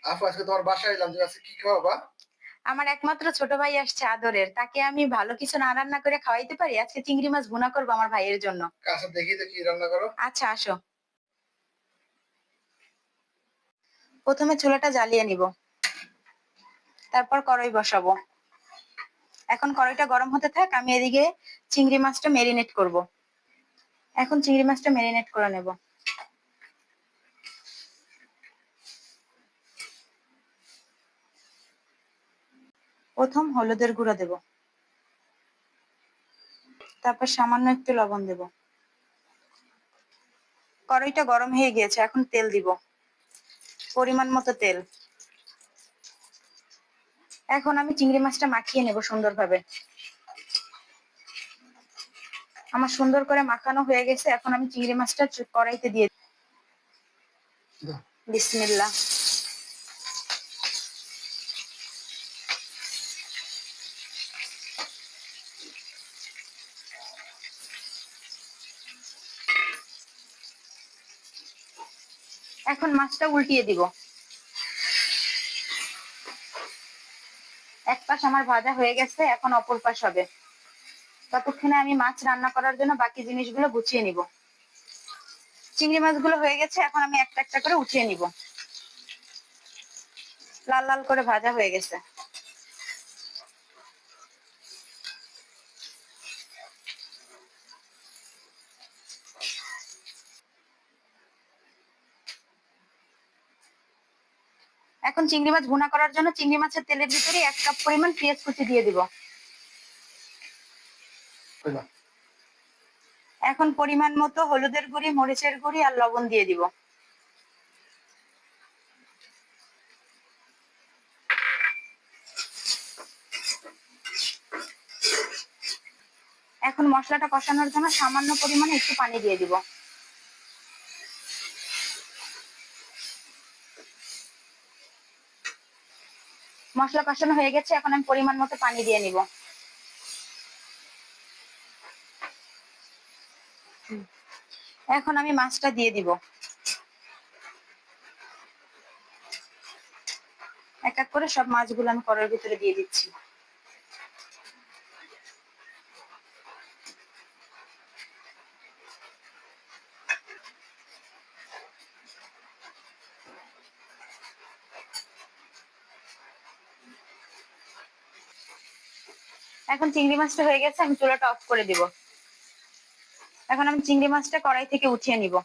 আপু আজকে তোমার বাসায় এলাম, তুমি আজকে কি খাওয়াবা? আমার একমাত্র ছোট ভাই আসছে আদরের। তাকে আমি ভালো কিছু না রান্না করে খাওয়াইতে পারি? আজকে চিংড়ি মাছ ভুনা করবো আমার ভাইয়ের জন্য। আচ্ছা দেখি তো কি রান্না করো। আচ্ছা আসো। প্রথমে চুলাটা জ্বালিয়ে নিব। তারপর কড়াই বসাবো। এখন কড়াইটা গরম হতে থাক, আমি এদিকে চিংড়ি মাছটা মেরিনেট করব। এখন চিংড়ি মাছটা মেরিনেট করে নেব। প্রথম হলুদের গুঁড়া দেব, তারপর সামান্য একটু লবণ দেব। কড়াইটা গরম হয়ে গিয়েছে, এখন তেল দিব, পরিমাণ মতো তেল। এখন আমি চিংড়ি মাছটা মাখিয়ে নেব সুন্দরভাবে। আমার সুন্দর করে মাখানো হয়ে গেছে, এখন আমি চিংড়ি মাছটা কড়াইতে দিয়ে দাও। বিসমিল্লাহ। এখন মাছটা উল্টিয়ে দিব। এক পাশ আমার ভাজা হয়ে গেছে, এখন অপর পাশ হবে। ততক্ষণে আমি মাছ রান্না করার জন্য বাকি জিনিসগুলো গুছিয়ে নিব। চিংড়ি মাছগুলো হয়ে গেছে, এখন আমি একটা একটা করে উঠিয়ে নিব। লাল লাল করে ভাজা হয়ে গেছে। এখন চিংড়ি মাছ ভুনা করার জন্য চিংড়ি মাছের তেলের ভিতরে 1 কাপ পরিমাণ পেঁয়াজ কুচি দিয়ে দিব। কইলা। এখন পরিমাণ মতো হলুদের গুঁড়ি, মরিচের গুঁড়ি আর লবণ দিয়ে দিব। এখন মশলাটা কষানোর জন্য সামান্য পরিমাণে একটু পানি দিয়ে দিব। মশলা কষানো হয়ে গেছে, এখন আমি পরিমাণ মতো পানি দিয়ে নিব। এখন আমি মাছটা দিয়ে দিব। এক এক করে সব মাছগুলো আমি কড়াইয়ের ভিতরে দিয়ে দিচ্ছি। এখন চিংড়ি মাছটা হয়ে গেছে, আমি চুলাটা অফ করে দিব। এখন আমি চিংড়ি মাছটা কড়াই থেকে উঠিয়ে নিব।